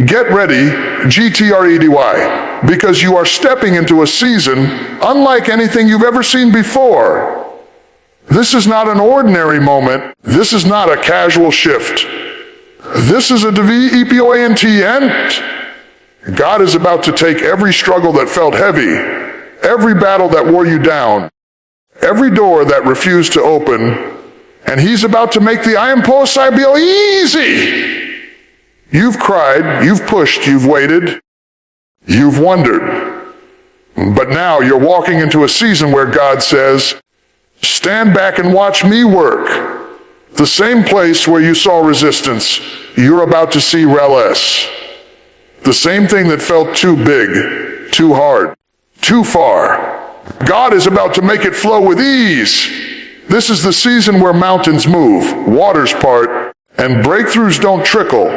Get ready, GTREDY, because you are stepping into a season unlike anything you've ever seen before. This is not an ordinary moment. This is not a casual shift. This is a DVEPOINT end. God is about to take every struggle that felt heavy, every battle that wore you down, every door that refused to open, and He's about to make the I am impossible easy. You've cried, you've pushed, you've waited, you've wondered. But now you're walking into a season where God says, stand back and watch me work. The same place where you saw resistance, you're about to see relish. The same thing that felt too big, too hard, too far. God is about to make it flow with ease. This is the season where mountains move, waters part, and breakthroughs don't trickle.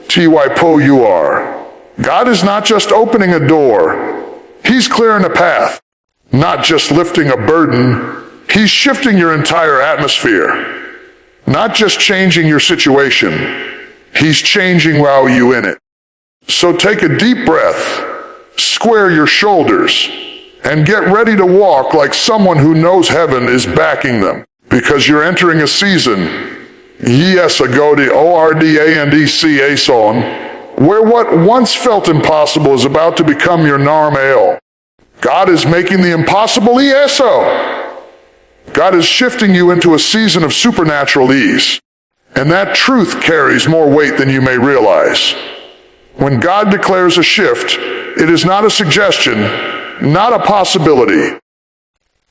TYPO you are. God is not just opening a door. He's clearing a path. Not just lifting a burden. He's shifting your entire atmosphere. Not just changing your situation. He's changing you in it. So take a deep breath, square your shoulders, and get ready to walk like someone who knows heaven is backing them. Because you're entering a season, yes, agodi ORDANDCA song, where what once felt impossible is about to become your normal. God is making the impossible ESO. God is shifting you into a season of supernatural ease. And that truth carries more weight than you may realize. When God declares a shift, it is not a suggestion, not a possibility,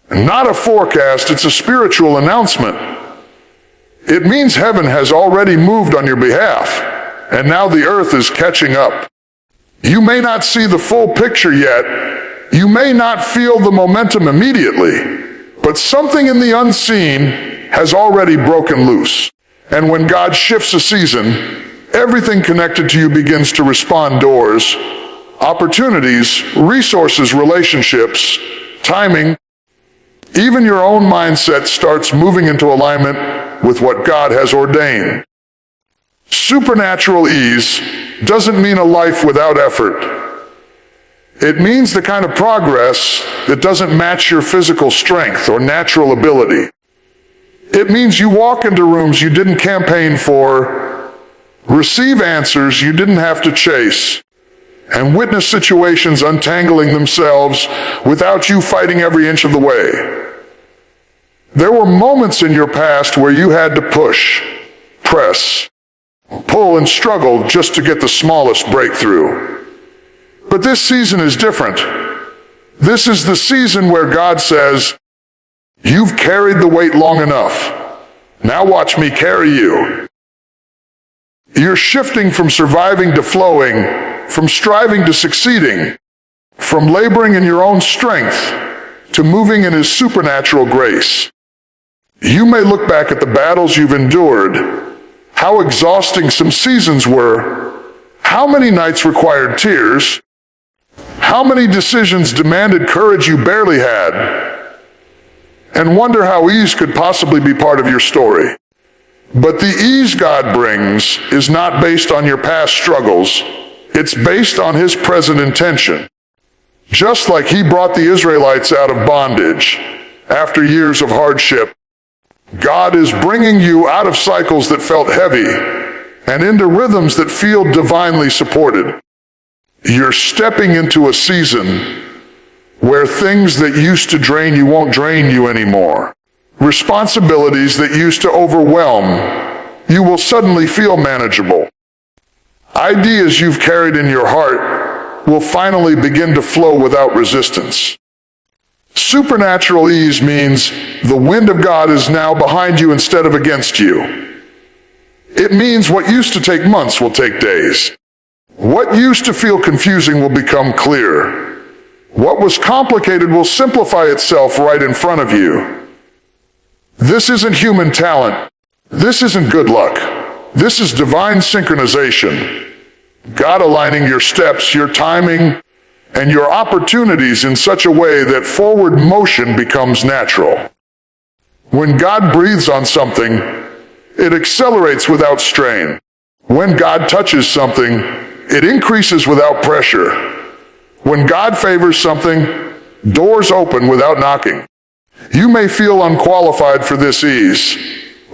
not a forecast, it's a spiritual announcement. It means heaven has already moved on your behalf, and now the earth is catching up. You may not see the full picture yet. You may not feel the momentum immediately, but something in the unseen has already broken loose. And when God shifts a season, everything connected to you begins to respond. Doors, opportunities, resources, relationships, timing. Even your own mindset starts moving into alignment with what God has ordained. Supernatural ease doesn't mean a life without effort. It means the kind of progress that doesn't match your physical strength or natural ability. It means you walk into rooms you didn't campaign for, receive answers you didn't have to chase, and witness situations untangling themselves without you fighting every inch of the way. There were moments in your past where you had to push, press, pull, and struggle just to get the smallest breakthrough. But this season is different. This is the season where God says, you've carried the weight long enough. Now watch me carry you. You're shifting from surviving to flowing, from striving to succeeding, from laboring in your own strength to moving in His supernatural grace. You may look back at the battles you've endured, how exhausting some seasons were, how many nights required tears, how many decisions demanded courage you barely had, and wonder how ease could possibly be part of your story. But the ease God brings is not based on your past struggles. It's based on His present intention. Just like He brought the Israelites out of bondage after years of hardship, God is bringing you out of cycles that felt heavy and into rhythms that feel divinely supported. You're stepping into a season where things that used to drain you won't drain you anymore. Responsibilities that used to overwhelm you will suddenly feel manageable. Ideas you've carried in your heart will finally begin to flow without resistance. Supernatural ease means the wind of God is now behind you instead of against you. It means what used to take months will take days. What used to feel confusing will become clear. What was complicated will simplify itself right in front of you. This isn't human talent. This isn't good luck. This is divine synchronization. God aligning your steps, your timing, and your opportunities in such a way that forward motion becomes natural. When God breathes on something, it accelerates without strain. When God touches something, It increases without pressure. When God favors something, doors open without knocking. You may feel unqualified for this ease,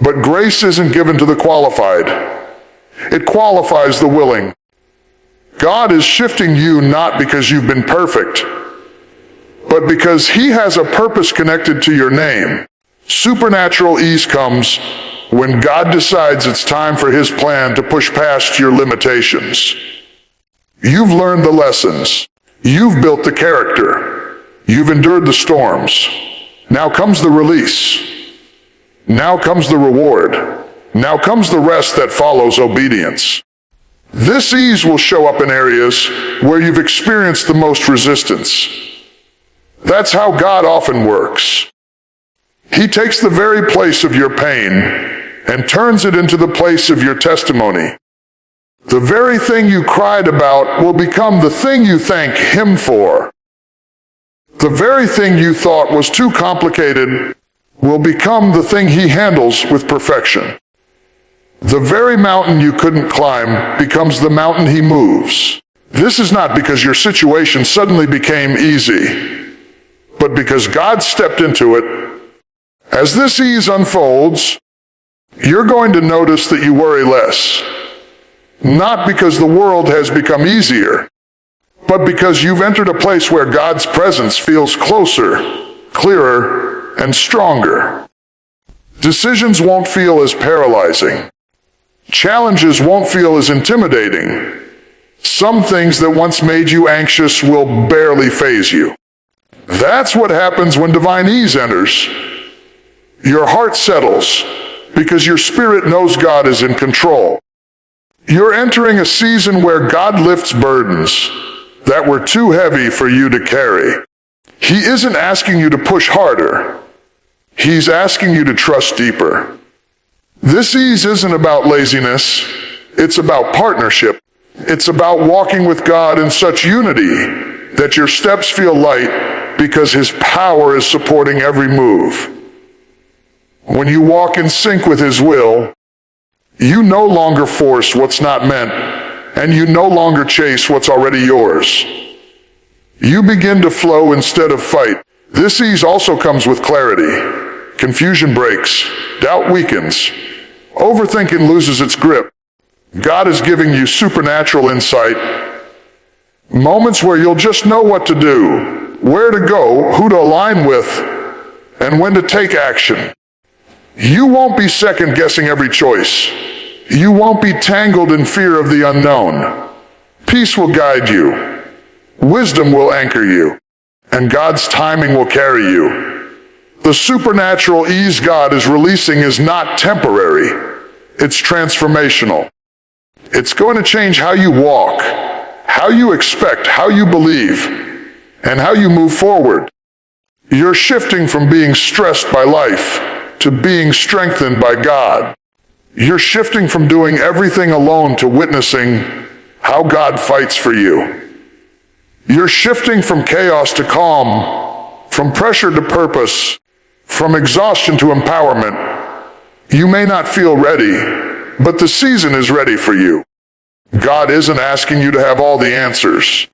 but grace isn't given to the qualified. It qualifies the willing. God is shifting you not because you've been perfect, but because He has a purpose connected to your name. Supernatural ease comes when God decides it's time for His plan to push past your limitations. You've learned the lessons. You've built the character. You've endured the storms. Now comes the release. Now comes the reward. Now comes the rest that follows obedience. This ease will show up in areas where you've experienced the most resistance. That's how God often works. He takes the very place of your pain and turns it into the place of your testimony. The very thing you cried about will become the thing you thank Him for. The very thing you thought was too complicated will become the thing He handles with perfection. The very mountain you couldn't climb becomes the mountain He moves. This is not because your situation suddenly became easy, but because God stepped into it. As this ease unfolds, you're going to notice that you worry less. Not because the world has become easier, but because you've entered a place where God's presence feels closer, clearer, and stronger. Decisions won't feel as paralyzing. Challenges won't feel as intimidating. Some things that once made you anxious will barely faze you. That's what happens when divine ease enters. Your heart settles because your spirit knows God is in control. You're entering a season where God lifts burdens that were too heavy for you to carry. He isn't asking you to push harder. He's asking you to trust deeper. This ease isn't about laziness. It's about partnership. It's about walking with God in such unity that your steps feel light because His power is supporting every move. When you walk in sync with His will, you no longer force what's not meant, and you no longer chase what's already yours. You begin to flow instead of fight. This ease also comes with clarity. Confusion breaks. Doubt weakens. Overthinking loses its grip. God is giving you supernatural insight. Moments where you'll just know what to do, where to go, who to align with, and when to take action. You won't be second-guessing every choice. You won't be tangled in fear of the unknown. Peace will guide you. Wisdom will anchor you. And God's timing will carry you. The supernatural ease God is releasing is not temporary. It's transformational. It's going to change how you walk, how you expect, how you believe, and how you move forward. You're shifting from being stressed by life to being strengthened by God. You're shifting from doing everything alone to witnessing how God fights for you. You're shifting from chaos to calm, from pressure to purpose, from exhaustion to empowerment. You may not feel ready, but the season is ready for you. God isn't asking you to have all the answers.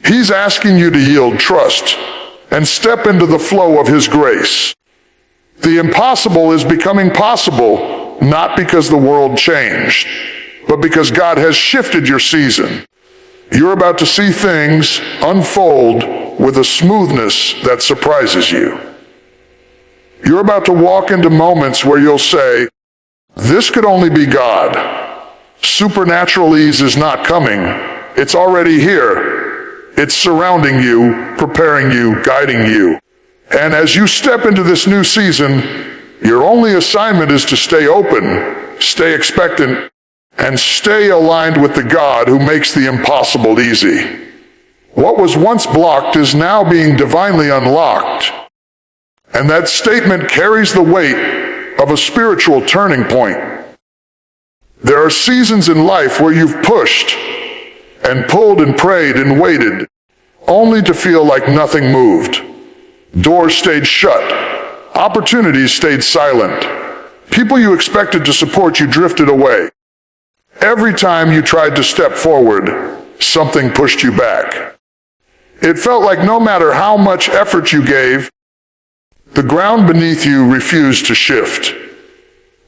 He's asking you to yield trust and step into the flow of His grace. The impossible is becoming possible, not because the world changed, but because God has shifted your season. You're about to see things unfold with a smoothness that surprises you. You're about to walk into moments where you'll say, "This could only be God." Supernatural ease is not coming. It's already here. It's surrounding you, preparing you, guiding you. And as you step into this new season, your only assignment is to stay open, stay expectant, and stay aligned with the God who makes the impossible easy. What was once blocked is now being divinely unlocked. And that statement carries the weight of a spiritual turning point. There are seasons in life where you've pushed and pulled and prayed and waited, only to feel like nothing moved. Doors stayed shut. Opportunities stayed silent. People you expected to support you drifted away. Every time you tried to step forward, something pushed you back. It felt like no matter how much effort you gave, the ground beneath you refused to shift.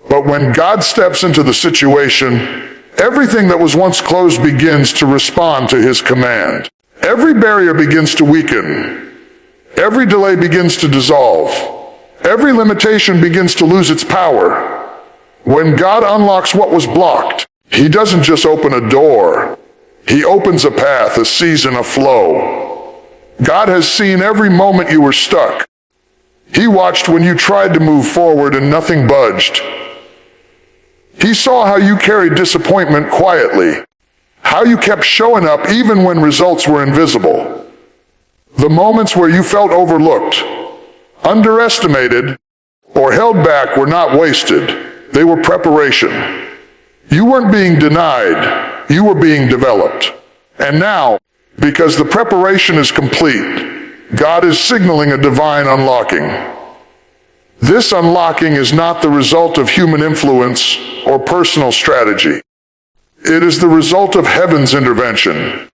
But when God steps into the situation, everything that was once closed begins to respond to his command. Every barrier begins to weaken. Every delay begins to dissolve. Every limitation begins to lose its power. When God unlocks what was blocked, he doesn't just open a door. He opens a path, a season, a flow. God has seen every moment you were stuck. He watched when you tried to move forward and nothing budged. He saw how you carried disappointment quietly, how you kept showing up even when results were invisible. The moments where you felt overlooked, underestimated, or held back were not wasted. They were preparation. You weren't being denied, you were being developed. And now, because the preparation is complete, God is signaling a divine unlocking. This unlocking is not the result of human influence or personal strategy. It is the result of heaven's intervention.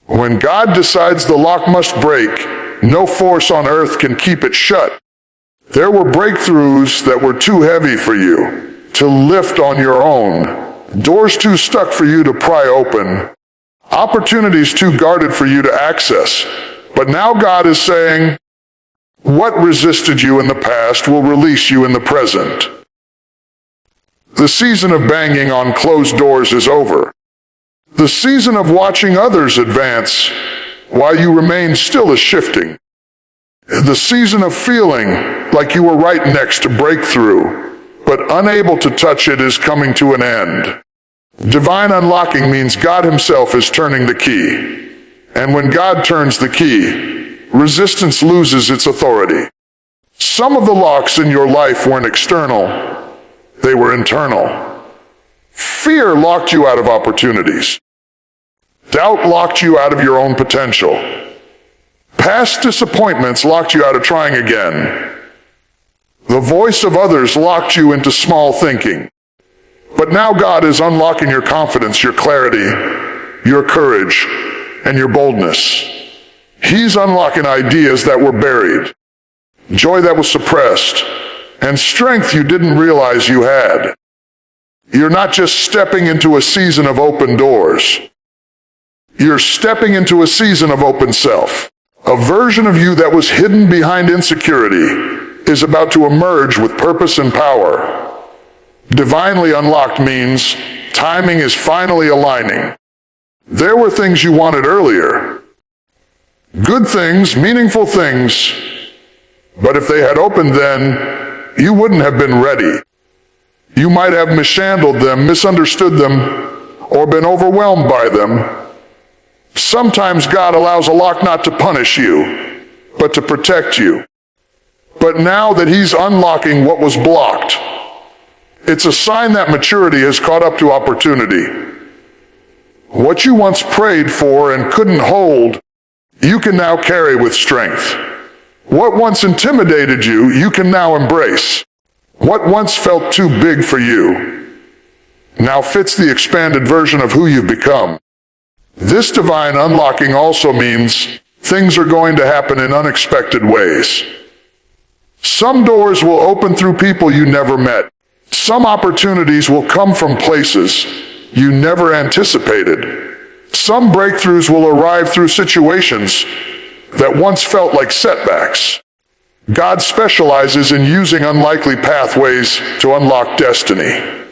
When God decides the lock must break, no force on earth can keep it shut. There were breakthroughs that were too heavy for you to lift on your own, doors too stuck for you to pry open, opportunities too guarded for you to access. But now God is saying, what resisted you in the past will release you in the present. The season of banging on closed doors is over. The season of watching others advance while you remain still is shifting. The season of feeling like you were right next to breakthrough, but unable to touch it is coming to an end. Divine unlocking means God himself is turning the key. And when God turns the key, resistance loses its authority. Some of the locks in your life weren't external, they were internal. Fear locked you out of opportunities. Doubt locked you out of your own potential. Past disappointments locked you out of trying again. The voice of others locked you into small thinking. But now God is unlocking your confidence, your clarity, your courage, and your boldness. He's unlocking ideas that were buried, joy that was suppressed, and strength you didn't realize you had. You're not just stepping into a season of open doors. You're stepping into a season of open self. A version of you that was hidden behind insecurity is about to emerge with purpose and power. Divinely unlocked means timing is finally aligning. There were things you wanted earlier. Good things, meaningful things. But if they had opened then, you wouldn't have been ready. You might have mishandled them, misunderstood them, or been overwhelmed by them. Sometimes God allows a lock not to punish you, but to protect you. But now that he's unlocking what was blocked, it's a sign that maturity has caught up to opportunity. What you once prayed for and couldn't hold, you can now carry with strength. What once intimidated you, you can now embrace. What once felt too big for you, now fits the expanded version of who you've become. This divine unlocking also means things are going to happen in unexpected ways. Some doors will open through people you never met. Some opportunities will come from places you never anticipated. Some breakthroughs will arrive through situations that once felt like setbacks. God specializes in using unlikely pathways to unlock destiny.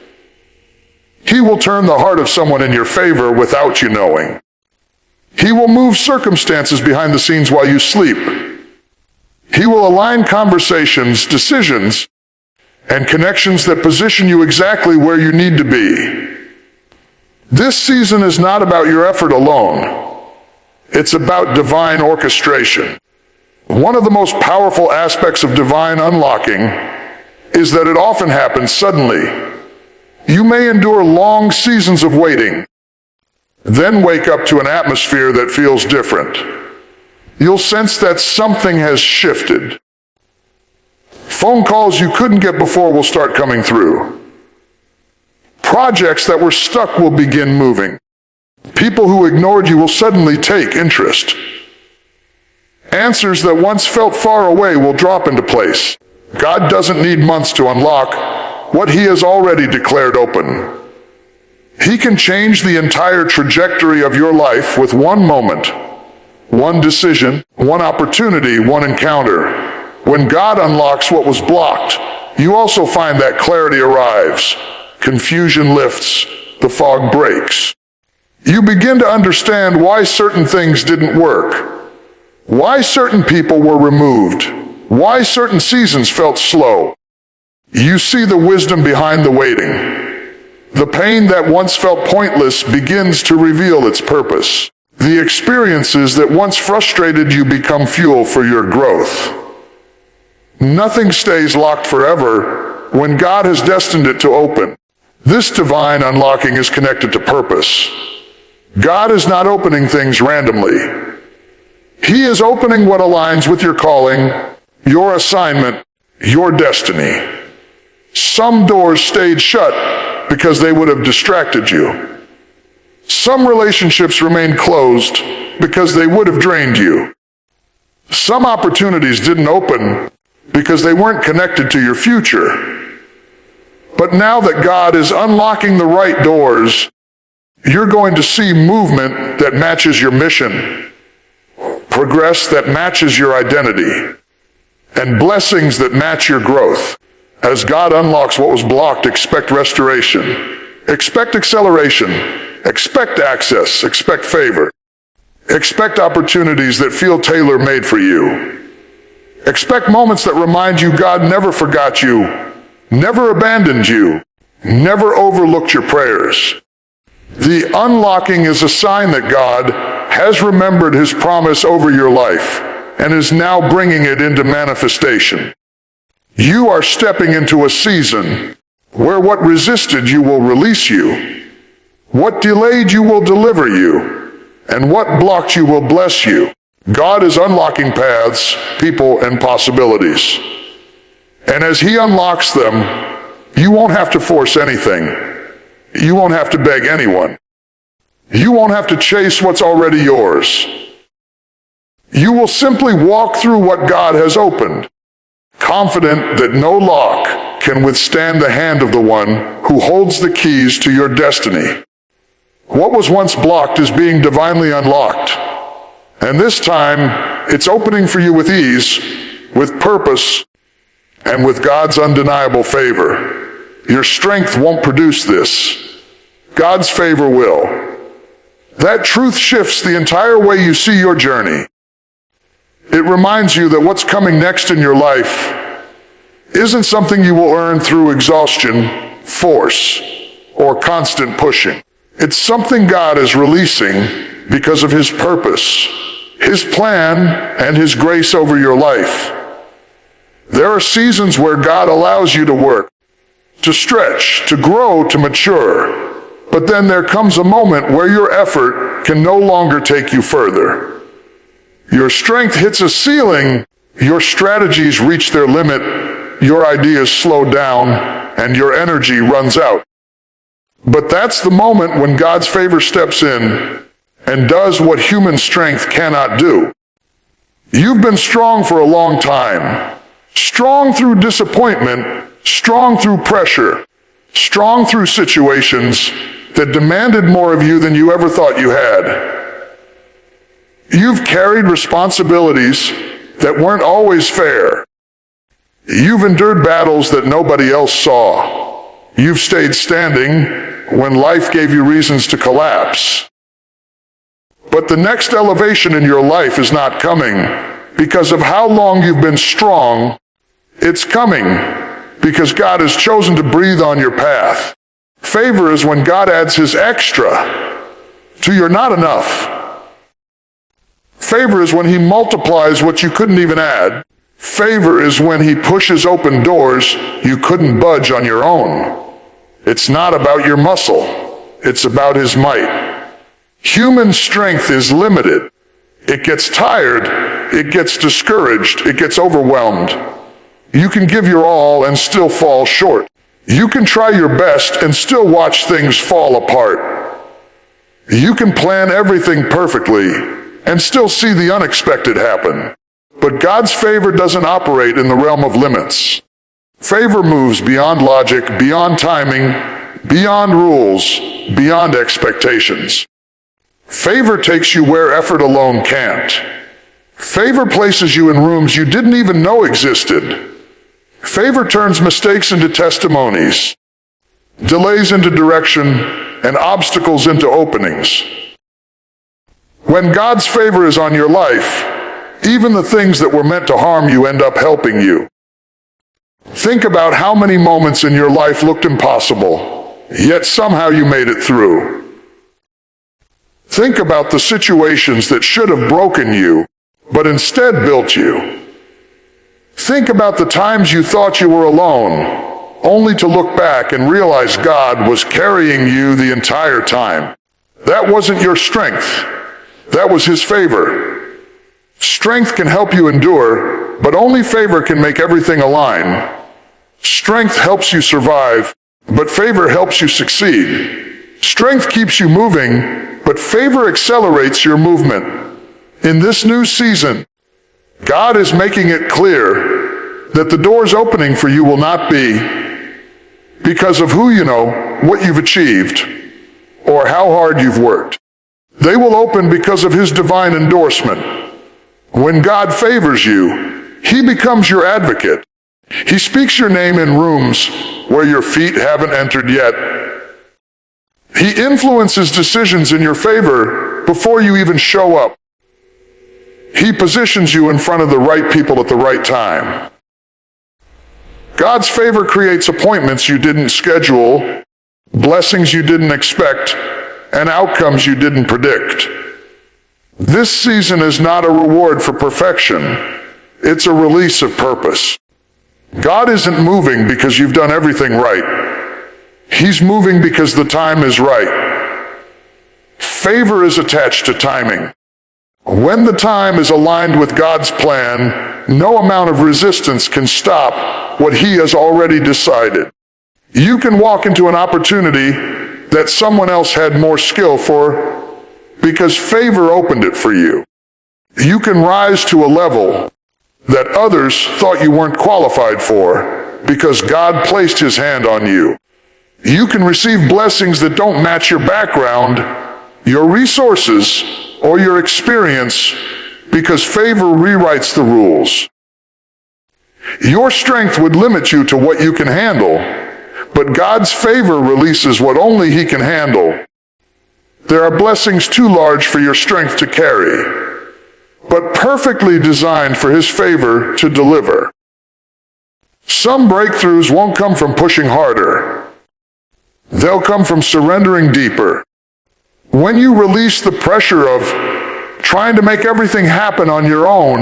He will turn the heart of someone in your favor without you knowing. He will move circumstances behind the scenes while you sleep. He will align conversations, decisions, and connections that position you exactly where you need to be. This season is not about your effort alone. It's about divine orchestration. One of the most powerful aspects of divine unlocking is that it often happens suddenly. You may endure long seasons of waiting, then wake up to an atmosphere that feels different. You'll sense that something has shifted. Phone calls you couldn't get before will start coming through. Projects that were stuck will begin moving. People who ignored you will suddenly take interest. Answers that once felt far away will drop into place. God doesn't need months to unlock what He has already declared open. He can change the entire trajectory of your life with one moment, one decision, one opportunity, one encounter. When God unlocks what was blocked, you also find that clarity arrives. Confusion lifts, the fog breaks. You begin to understand why certain things didn't work, why certain people were removed, why certain seasons felt slow. You see the wisdom behind the waiting. The pain that once felt pointless begins to reveal its purpose. The experiences that once frustrated you become fuel for your growth. Nothing stays locked forever when God has destined it to open. This divine unlocking is connected to purpose. God is not opening things randomly. He is opening what aligns with your calling, your assignment, your destiny. Some doors stayed shut because they would have distracted you. Some relationships remained closed because they would have drained you. Some opportunities didn't open because they weren't connected to your future. But now that God is unlocking the right doors, you're going to see movement that matches your mission, progress that matches your identity, and blessings that match your growth. As God unlocks what was blocked, expect restoration, expect acceleration, expect access, expect favor, expect opportunities that feel tailor-made for you. Expect moments that remind you God never forgot you, never abandoned you, never overlooked your prayers. The unlocking is a sign that God has remembered His promise over your life and is now bringing it into manifestation. You are stepping into a season where what resisted you will release you, what delayed you will deliver you, and what blocked you will bless you. God is unlocking paths, people, and possibilities. And as He unlocks them, you won't have to force anything. You won't have to beg anyone. You won't have to chase what's already yours. You will simply walk through what God has opened, confident that no lock can withstand the hand of the one who holds the keys to your destiny. What was once blocked is being divinely unlocked. And this time, it's opening for you with ease, with purpose, and with God's undeniable favor. Your strength won't produce this. God's favor will. That truth shifts the entire way you see your journey. It reminds you that what's coming next in your life isn't something you will earn through exhaustion, force, or constant pushing. It's something God is releasing because of His purpose, His plan, and His grace over your life. There are seasons where God allows you to work, to stretch, to grow, to mature. But then there comes a moment where your effort can no longer take you further. Your strength hits a ceiling, your strategies reach their limit, your ideas slow down, and your energy runs out. But that's the moment when God's favor steps in and does what human strength cannot do. You've been strong for a long time. Strong through disappointment, strong through pressure, strong through situations that demanded more of you than you ever thought you had. You've carried responsibilities that weren't always fair. You've endured battles that nobody else saw. You've stayed standing when life gave you reasons to collapse. But the next elevation in your life is not coming because of how long you've been strong. It's coming because God has chosen to breathe on your path. Favor is when God adds His extra to your not enough. Favor is when He multiplies what you couldn't even add. Favor is when He pushes open doors you couldn't budge on your own. It's not about your muscle. It's about His might. Human strength is limited. It gets tired. It gets discouraged. It gets overwhelmed. You can give your all and still fall short. You can try your best and still watch things fall apart. You can plan everything perfectly and still see the unexpected happen. But God's favor doesn't operate in the realm of limits. Favor moves beyond logic, beyond timing, beyond rules, beyond expectations. Favor takes you where effort alone can't. Favor places you in rooms you didn't even know existed. Favor turns mistakes into testimonies, delays into direction, and obstacles into openings. When God's favor is on your life, even the things that were meant to harm you end up helping you. Think about how many moments in your life looked impossible, yet somehow you made it through. Think about the situations that should have broken you, but instead built you. Think about the times you thought you were alone, only to look back and realize God was carrying you the entire time. That wasn't your strength. That was His favor. Strength can help you endure, but only favor can make everything align. Strength helps you survive, but favor helps you succeed. Strength keeps you moving, but favor accelerates your movement. In this new season, God is making it clear that the doors opening for you will not be because of who you know, what you've achieved, or how hard you've worked. They will open because of His divine endorsement. When God favors you, He becomes your advocate. He speaks your name in rooms where your feet haven't entered yet. He influences decisions in your favor before you even show up. He positions you in front of the right people at the right time. God's favor creates appointments you didn't schedule, blessings you didn't expect, and outcomes you didn't predict. This season is not a reward for perfection. It's a release of purpose. God isn't moving because you've done everything right. He's moving because the time is right. Favor is attached to timing. When the time is aligned with God's plan, no amount of resistance can stop what He has already decided. You can walk into an opportunity that someone else had more skill for because favor opened it for you. You can rise to a level that others thought you weren't qualified for because God placed His hand on you. You can receive blessings that don't match your background, your resources, or your experience because favor rewrites the rules. Your strength would limit you to what you can handle, but God's favor releases what only He can handle. There are blessings too large for your strength to carry, but perfectly designed for His favor to deliver. Some breakthroughs won't come from pushing harder. They'll come from surrendering deeper. When you release the pressure of trying to make everything happen on your own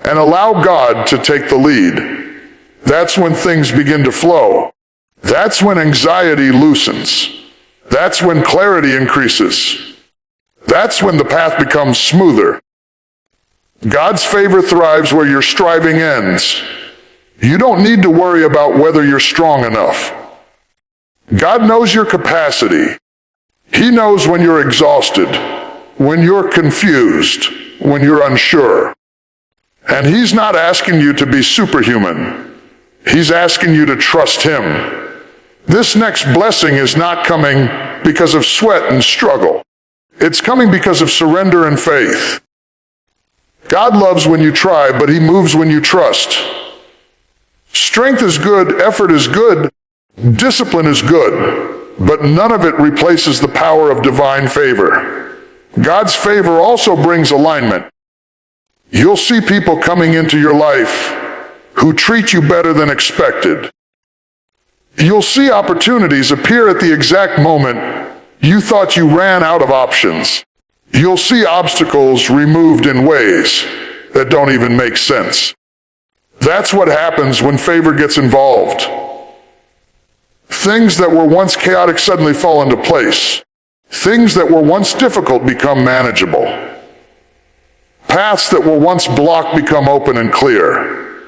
and allow God to take the lead, that's when things begin to flow. That's when anxiety loosens. That's when clarity increases. That's when the path becomes smoother. God's favor thrives where your striving ends. You don't need to worry about whether you're strong enough. God knows your capacity. He knows when you're exhausted, when you're confused, when you're unsure. And He's not asking you to be superhuman. He's asking you to trust Him. This next blessing is not coming because of sweat and struggle. It's coming because of surrender and faith. God loves when you try, but He moves when you trust. Strength is good, effort is good, discipline is good, but none of it replaces the power of divine favor. God's favor also brings alignment. You'll see people coming into your life who treat you better than expected. You'll see opportunities appear at the exact moment you thought you ran out of options. You'll see obstacles removed in ways that don't even make sense. That's what happens when favor gets involved. Things that were once chaotic suddenly fall into place. Things that were once difficult become manageable. Paths that were once blocked become open and clear.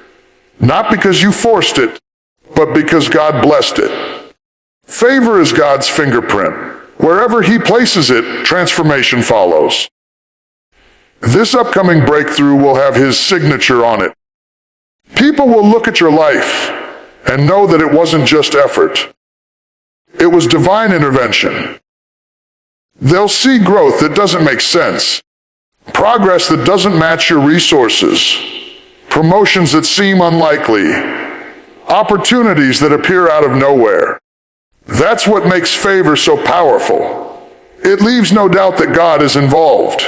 Not because you forced it, but because God blessed it. Favor is God's fingerprint. Wherever He places it, transformation follows. This upcoming breakthrough will have His signature on it. People will look at your life and know that it wasn't just effort. It was divine intervention. They'll see growth that doesn't make sense, progress that doesn't match your resources, promotions that seem unlikely, opportunities that appear out of nowhere. That's what makes favor so powerful. It leaves no doubt that God is involved.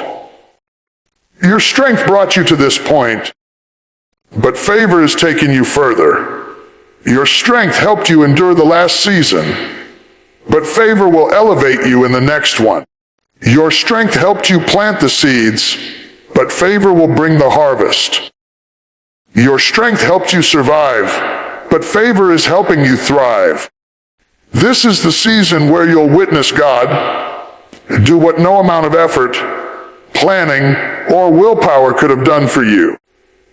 Your strength brought you to this point, but favor has taken you further. Your strength helped you endure the last season, but favor will elevate you in the next one. Your strength helped you plant the seeds, but favor will bring the harvest. Your strength helped you survive, but favor is helping you thrive. This is the season where you'll witness God do what no amount of effort, planning, or willpower could have done for you.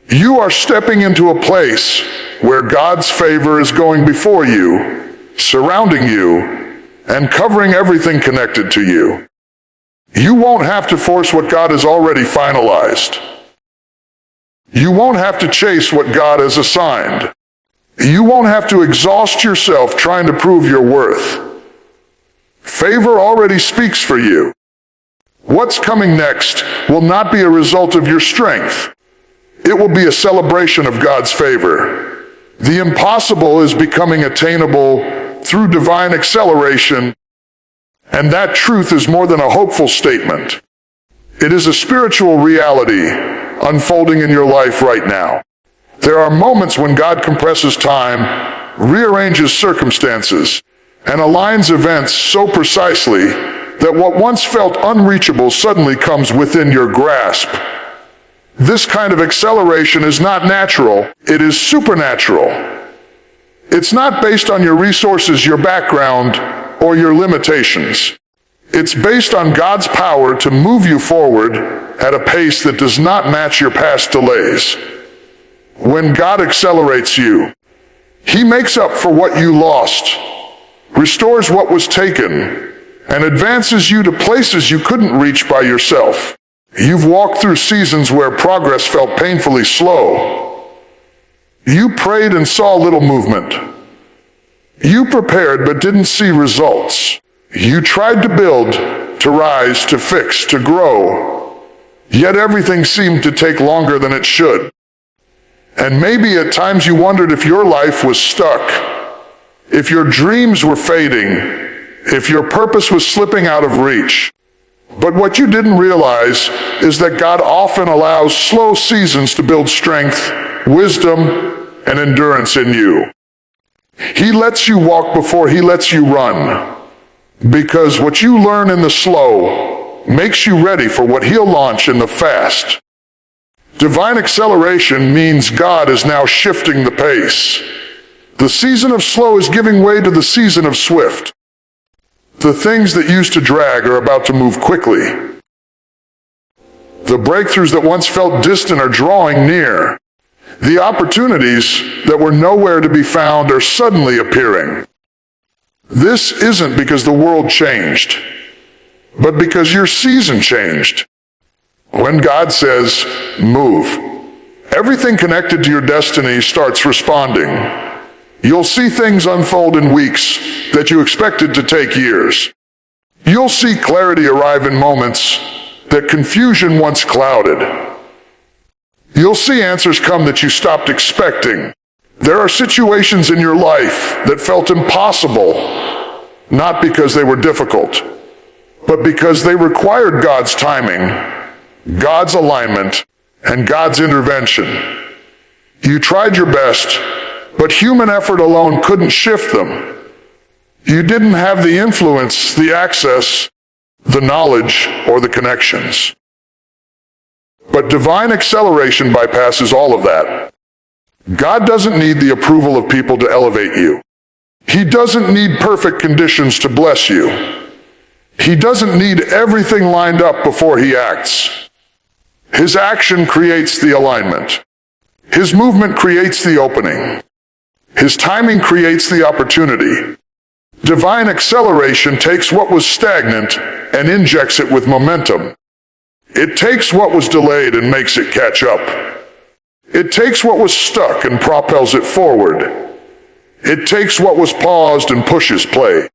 You are stepping into a place where God's favor is going before you, surrounding you, and covering everything connected to you. You won't have to force what God has already finalized. You won't have to chase what God has assigned. You won't have to exhaust yourself trying to prove your worth. Favor already speaks for you. What's coming next will not be a result of your strength. It will be a celebration of God's favor. The impossible is becoming attainable through divine acceleration, and that truth is more than a hopeful statement. It is a spiritual reality unfolding in your life right now. There are moments when God compresses time, rearranges circumstances, and aligns events so precisely that what once felt unreachable suddenly comes within your grasp. This kind of acceleration is not natural, it is supernatural. It's not based on your resources, your background, or your limitations. It's based on God's power to move you forward at a pace that does not match your past delays. When God accelerates you, He makes up for what you lost, restores what was taken, and advances you to places you couldn't reach by yourself. You've walked through seasons where progress felt painfully slow. You prayed and saw little movement. You prepared but didn't see results. You tried to build, to rise, to fix, to grow, yet everything seemed to take longer than it should. And maybe at times you wondered if your life was stuck, if your dreams were fading, if your purpose was slipping out of reach. But what you didn't realize is that God often allows slow seasons to build strength, wisdom, and endurance in you. He lets you walk before He lets you run, because what you learn in the slow makes you ready for what He'll launch in the fast. Divine acceleration means God is now shifting the pace. The season of slow is giving way to the season of swift. The things that used to drag are about to move quickly. The breakthroughs that once felt distant are drawing near. The opportunities that were nowhere to be found are suddenly appearing. This isn't because the world changed, but because your season changed. When God says, move, everything connected to your destiny starts responding. You'll see things unfold in weeks that you expected to take years. You'll see clarity arrive in moments that confusion once clouded. You'll see answers come that you stopped expecting. There are situations in your life that felt impossible, not because they were difficult, but because they required God's timing, God's alignment, and God's intervention. You tried your best, but human effort alone couldn't shift them. You didn't have the influence, the access, the knowledge, or the connections. But divine acceleration bypasses all of that. God doesn't need the approval of people to elevate you. He doesn't need perfect conditions to bless you. He doesn't need everything lined up before He acts. His action creates the alignment. His movement creates the opening. His timing creates the opportunity. Divine acceleration takes what was stagnant and injects it with momentum. It takes what was delayed and makes it catch up. It takes what was stuck and propels it forward. It takes what was paused and pushes play.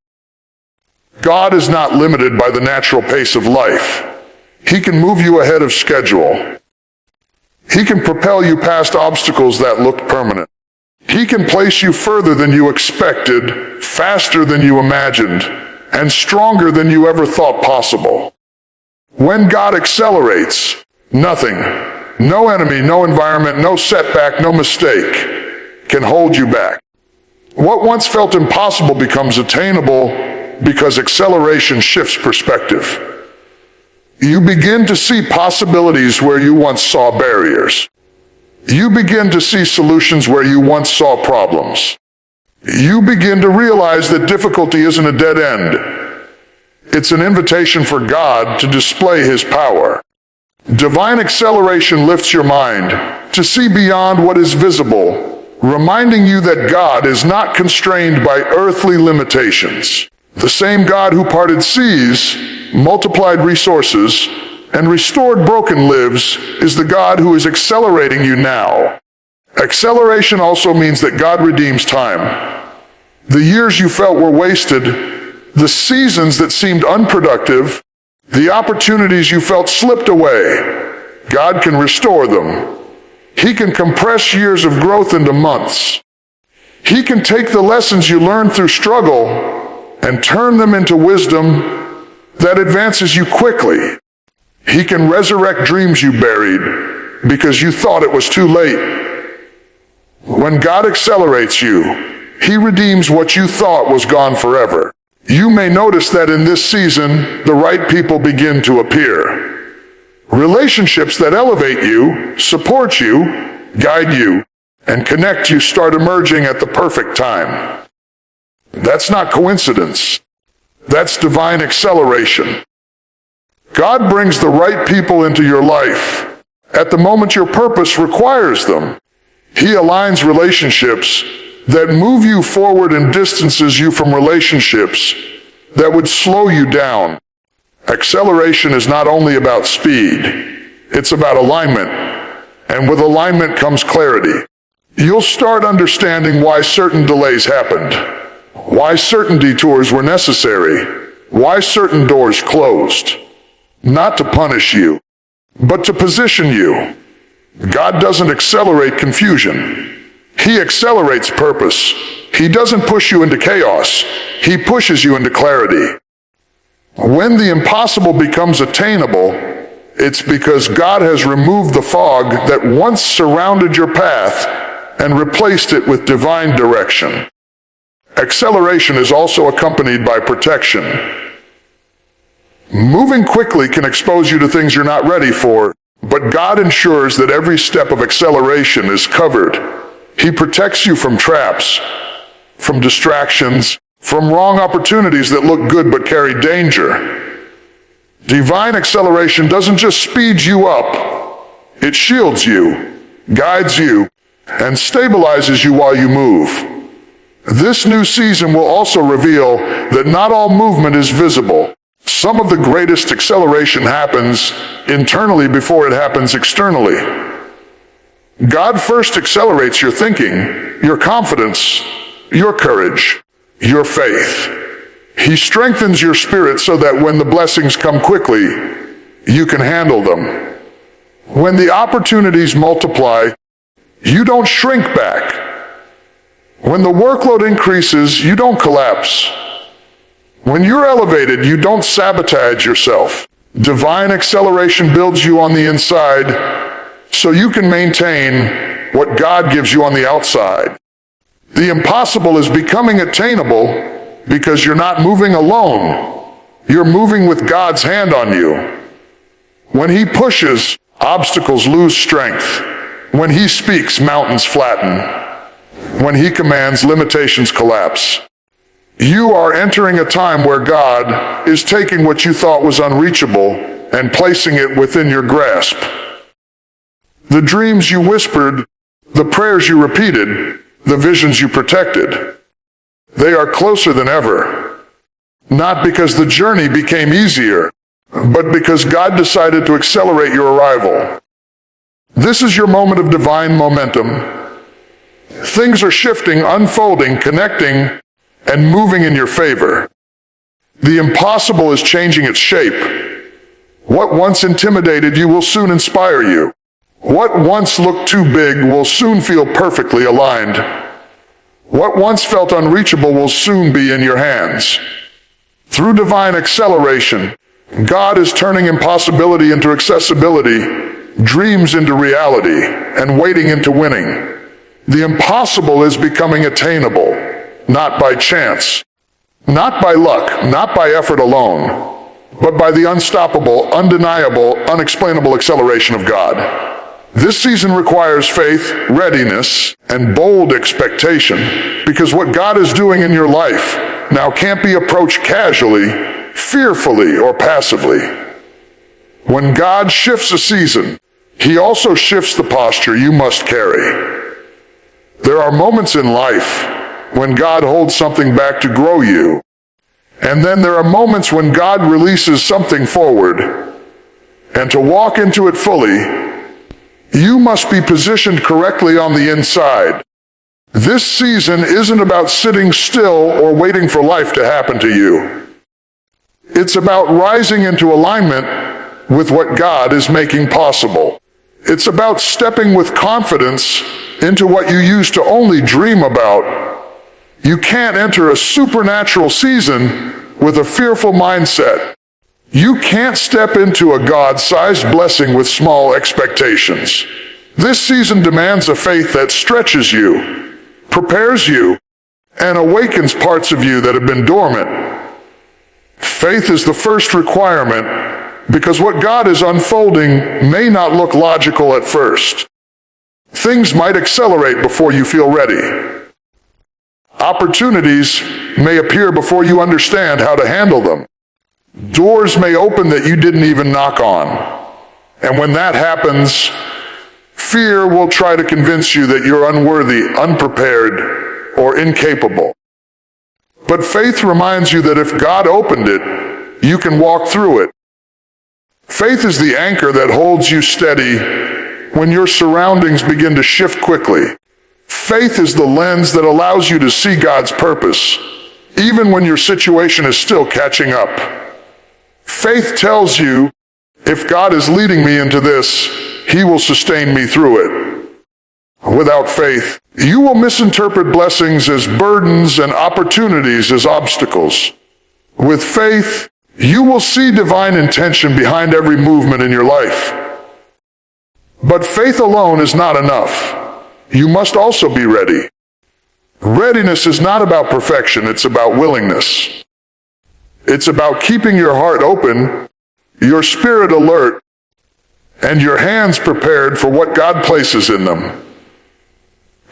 God is not limited by the natural pace of life. He can move you ahead of schedule. He can propel you past obstacles that looked permanent. He can place you further than you expected, faster than you imagined, and stronger than you ever thought possible. When God accelerates, nothing, no enemy, no environment, no setback, no mistake can hold you back. What once felt impossible becomes attainable because acceleration shifts perspective. You begin to see possibilities where you once saw barriers. You begin to see solutions where you once saw problems. You begin to realize that difficulty isn't a dead end. It's an invitation for God to display His power. Divine acceleration lifts your mind to see beyond what is visible, reminding you that God is not constrained by earthly limitations. The same God who parted seas, multiplied resources, and restored broken lives is the God who is accelerating you now. Acceleration also means that God redeems time. The years you felt were wasted, the seasons that seemed unproductive, the opportunities you felt slipped away, God can restore them. He can compress years of growth into months. He can take the lessons you learned through struggle and turn them into wisdom that advances you quickly. He can resurrect dreams you buried because you thought it was too late. When God accelerates you, He redeems what you thought was gone forever. You may notice that in this season, the right people begin to appear. Relationships that elevate you, support you, guide you, and connect you start emerging at the perfect time. That's not coincidence. That's divine acceleration. God brings the right people into your life at the moment your purpose requires them. He aligns relationships that move you forward and distances you from relationships that would slow you down. Acceleration is not only about speed, it's about alignment. And with alignment comes clarity. You'll start understanding why certain delays happened, why certain detours were necessary, why certain doors closed. Not to punish you, but to position you. God doesn't accelerate confusion. He accelerates purpose. He doesn't push you into chaos. He pushes you into clarity. When the impossible becomes attainable, it's because God has removed the fog that once surrounded your path and replaced it with divine direction. Acceleration is also accompanied by protection. Moving quickly can expose you to things you're not ready for, but God ensures that every step of acceleration is covered. He protects you from traps, from distractions, from wrong opportunities that look good but carry danger. Divine acceleration doesn't just speed you up, it shields you, guides you, and stabilizes you while you move. This new season will also reveal that not all movement is visible. Some of the greatest acceleration happens internally before it happens externally. God first accelerates your thinking, your confidence, your courage, your faith. He strengthens your spirit so that when the blessings come quickly, you can handle them. When the opportunities multiply, you don't shrink back. When the workload increases, you don't collapse. When you're elevated, you don't sabotage yourself. Divine acceleration builds you on the inside so you can maintain what God gives you on the outside. The impossible is becoming attainable because you're not moving alone. You're moving with God's hand on you. When He pushes, obstacles lose strength. When He speaks, mountains flatten. When He commands, limitations collapse. You are entering a time where God is taking what you thought was unreachable and placing it within your grasp. The dreams you whispered, the prayers you repeated, the visions you protected. They are closer than ever. Not because the journey became easier, but because God decided to accelerate your arrival. This is your moment of divine momentum. Things are shifting, unfolding, connecting, and moving in your favor. The impossible is changing its shape. What once intimidated you will soon inspire you. What once looked too big will soon feel perfectly aligned. What once felt unreachable will soon be in your hands. Through divine acceleration, God is turning impossibility into accessibility, dreams into reality, and waiting into winning. The impossible is becoming attainable, not by chance, not by luck, not by effort alone, but by the unstoppable, undeniable, unexplainable acceleration of God. This season requires faith, readiness, and bold expectation, because what God is doing in your life now can't be approached casually, fearfully, or passively. When God shifts a season, He also shifts the posture you must carry. There are moments in life when God holds something back to grow you, and then there are moments when God releases something forward, and to walk into it fully, you must be positioned correctly on the inside. This season isn't about sitting still or waiting for life to happen to you. It's about rising into alignment with what God is making possible. It's about stepping with confidence into what you used to only dream about. You can't enter a supernatural season with a fearful mindset. You can't step into a God-sized blessing with small expectations. This season demands a faith that stretches you, prepares you, and awakens parts of you that have been dormant. Faith is the first requirement because what God is unfolding may not look logical at first. Things might accelerate before you feel ready. Opportunities may appear before you understand how to handle them. Doors may open that you didn't even knock on. And when that happens, fear will try to convince you that you're unworthy, unprepared, or incapable. But faith reminds you that if God opened it, you can walk through it. Faith is the anchor that holds you steady when your surroundings begin to shift quickly. Faith is the lens that allows you to see God's purpose, even when your situation is still catching up. Faith tells you, if God is leading me into this, He will sustain me through it. Without faith, you will misinterpret blessings as burdens and opportunities as obstacles. With faith, you will see divine intention behind every movement in your life. But faith alone is not enough. You must also be ready. Readiness is not about perfection, it's about willingness. It's about keeping your heart open, your spirit alert, and your hands prepared for what God places in them.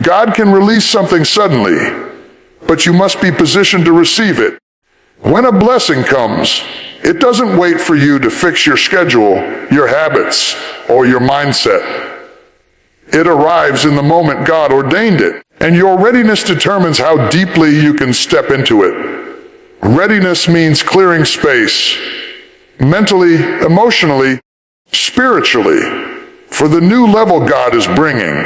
God can release something suddenly, but you must be positioned to receive it. When a blessing comes, it doesn't wait for you to fix your schedule, your habits, or your mindset. It arrives in the moment God ordained it, and your readiness determines how deeply you can step into it. Readiness means clearing space, mentally, emotionally, spiritually, for the new level God is bringing.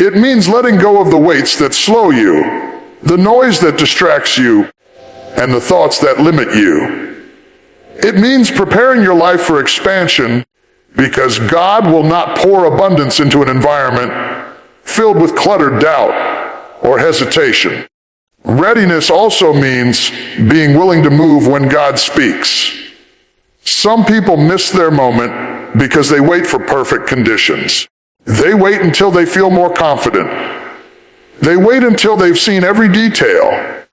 It means letting go of the weights that slow you, the noise that distracts you, and the thoughts that limit you. It means preparing your life for expansion, because God will not pour abundance into an environment filled with cluttered doubt or hesitation. Readiness also means being willing to move when God speaks. Some people miss their moment because they wait for perfect conditions. They wait until they feel more confident. They wait until they've seen every detail.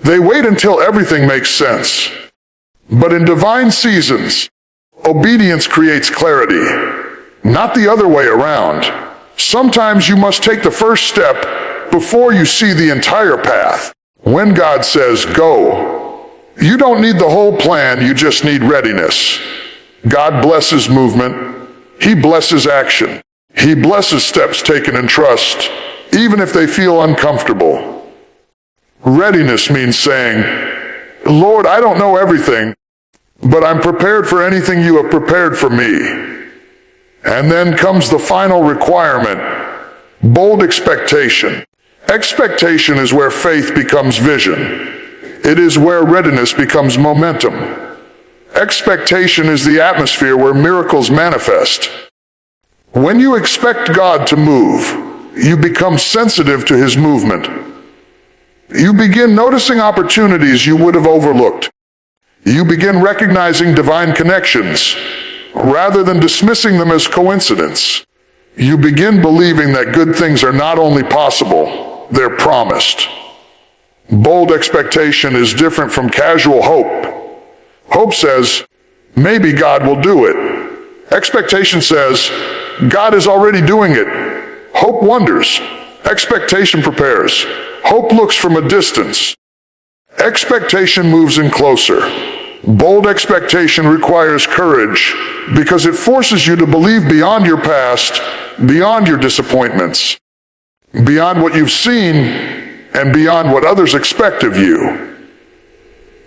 They wait until everything makes sense. But in divine seasons, obedience creates clarity, not the other way around. Sometimes you must take the first step before you see the entire path. When God says, go, you don't need the whole plan, you just need readiness. God blesses movement. He blesses action. He blesses steps taken in trust, even if they feel uncomfortable. Readiness means saying, Lord, I don't know everything, but I'm prepared for anything you have prepared for me. And then comes the final requirement, bold expectation. Expectation is where faith becomes vision. It is where readiness becomes momentum. Expectation is the atmosphere where miracles manifest. When you expect God to move, you become sensitive to His movement. You begin noticing opportunities you would have overlooked. You begin recognizing divine connections, rather than dismissing them as coincidence. You begin believing that good things are not only possible, they're promised. Bold expectation is different from casual hope. Hope says, maybe God will do it. Expectation says, God is already doing it. Hope wonders. Expectation prepares. Hope looks from a distance. Expectation moves in closer. Bold expectation requires courage because it forces you to believe beyond your past, beyond your disappointments, beyond what you've seen, and beyond what others expect of you.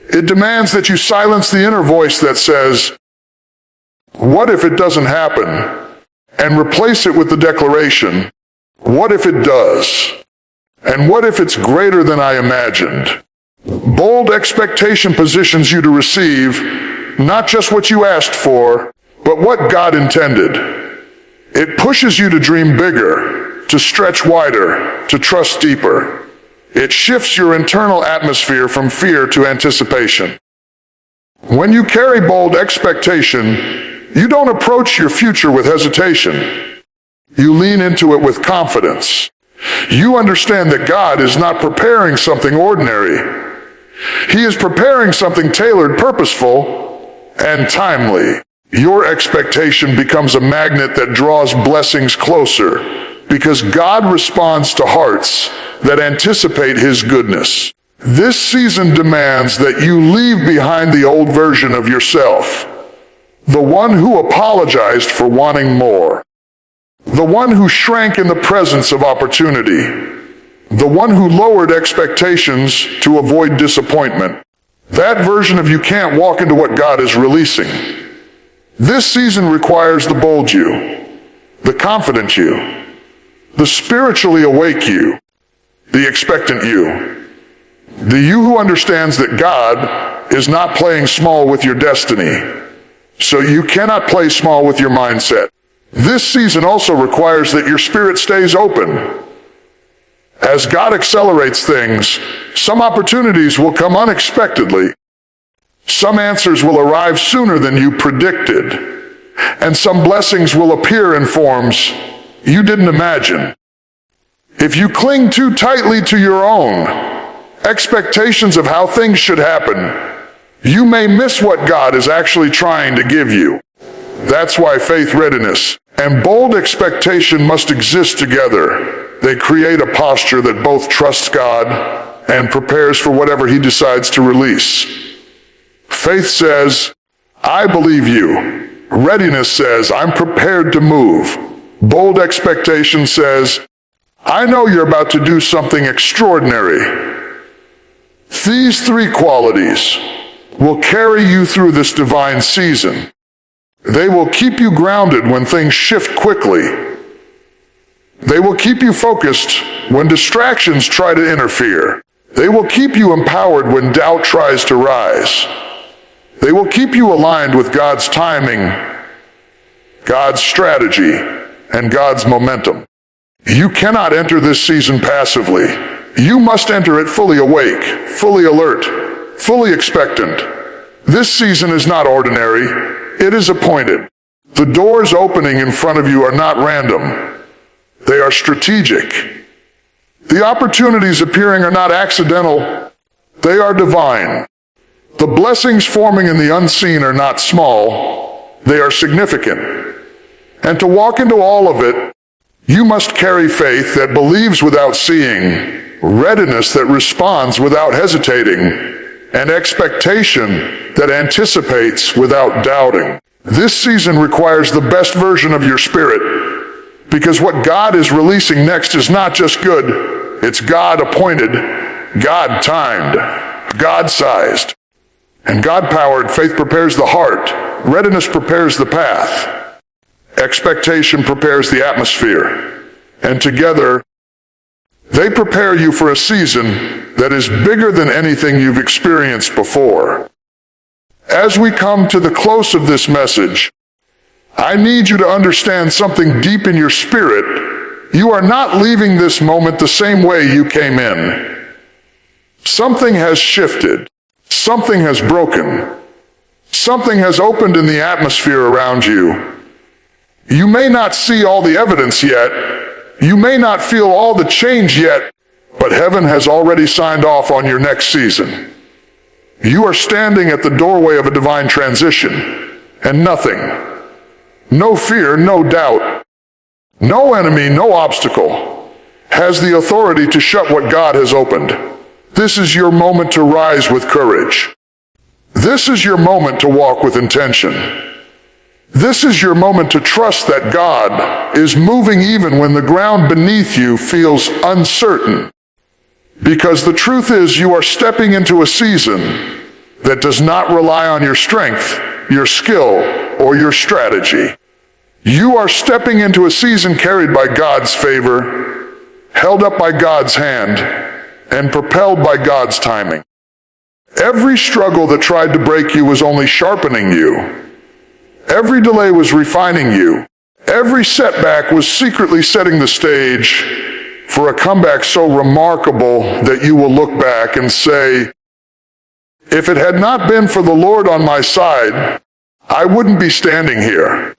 It demands that you silence the inner voice that says, what if it doesn't happen? And replace it with the declaration, what if it does? And what if it's greater than I imagined? Bold expectation positions you to receive not just what you asked for, but what God intended. It pushes you to dream bigger, to stretch wider, to trust deeper. It shifts your internal atmosphere from fear to anticipation. When you carry bold expectation, you don't approach your future with hesitation. You lean into it with confidence. You understand that God is not preparing something ordinary. He is preparing something tailored, purposeful, and timely. Your expectation becomes a magnet that draws blessings closer because God responds to hearts that anticipate His goodness. This season demands that you leave behind the old version of yourself, the one who apologized for wanting more, the one who shrank in the presence of opportunity, the one who lowered expectations to avoid disappointment. That version of you can't walk into what God is releasing. This season requires the bold you, the confident you, the spiritually awake you, the expectant you, the you who understands that God is not playing small with your destiny, so you cannot play small with your mindset. This season also requires that your spirit stays open. As God accelerates things, some opportunities will come unexpectedly. Some answers will arrive sooner than you predicted. And some blessings will appear in forms you didn't imagine. If you cling too tightly to your own expectations of how things should happen, you may miss what God is actually trying to give you. That's why faith readiness and bold expectation must exist together. They create a posture that both trusts God and prepares for whatever He decides to release. Faith says, I believe you. Readiness says, I'm prepared to move. Bold expectation says, I know you're about to do something extraordinary. These three qualities will carry you through this divine season. They will keep you grounded when things shift quickly. They will keep you focused when distractions try to interfere. They will keep you empowered when doubt tries to rise. They will keep you aligned with God's timing, God's strategy, and God's momentum. You cannot enter this season passively. You must enter it fully awake, fully alert, fully expectant. This season is not ordinary. It is appointed. The doors opening in front of you are not random. They are strategic. The opportunities appearing are not accidental. They are divine. The blessings forming in the unseen are not small. They are significant. And to walk into all of it, you must carry faith that believes without seeing, readiness that responds without hesitating, and expectation that anticipates without doubting. This season requires the best version of your spirit, Because what God is releasing next is not just good, it's God-appointed, God-timed, God-sized. And God-powered faith prepares the heart, readiness prepares the path, expectation prepares the atmosphere, and together, they prepare you for a season that is bigger than anything you've experienced before. As we come to the close of this message, I need you to understand something deep in your spirit. You are not leaving this moment the same way you came in. Something has shifted. Something has broken. Something has opened in the atmosphere around you. You may not see all the evidence yet. You may not feel all the change yet, but heaven has already signed off on your next season. You are standing at the doorway of a divine transition, and nothing, no fear, no doubt, no enemy, no obstacle, has the authority to shut what God has opened. This is your moment to rise with courage. This is your moment to walk with intention. This is your moment to trust that God is moving even when the ground beneath you feels uncertain. Because the truth is, you are stepping into a season that does not rely on your strength, your skill, or your strategy. You are stepping into a season carried by God's favor, held up by God's hand, and propelled by God's timing. Every struggle that tried to break you was only sharpening you. Every delay was refining you. Every setback was secretly setting the stage for a comeback so remarkable that you will look back and say, if it had not been for the Lord on my side, I wouldn't be standing here.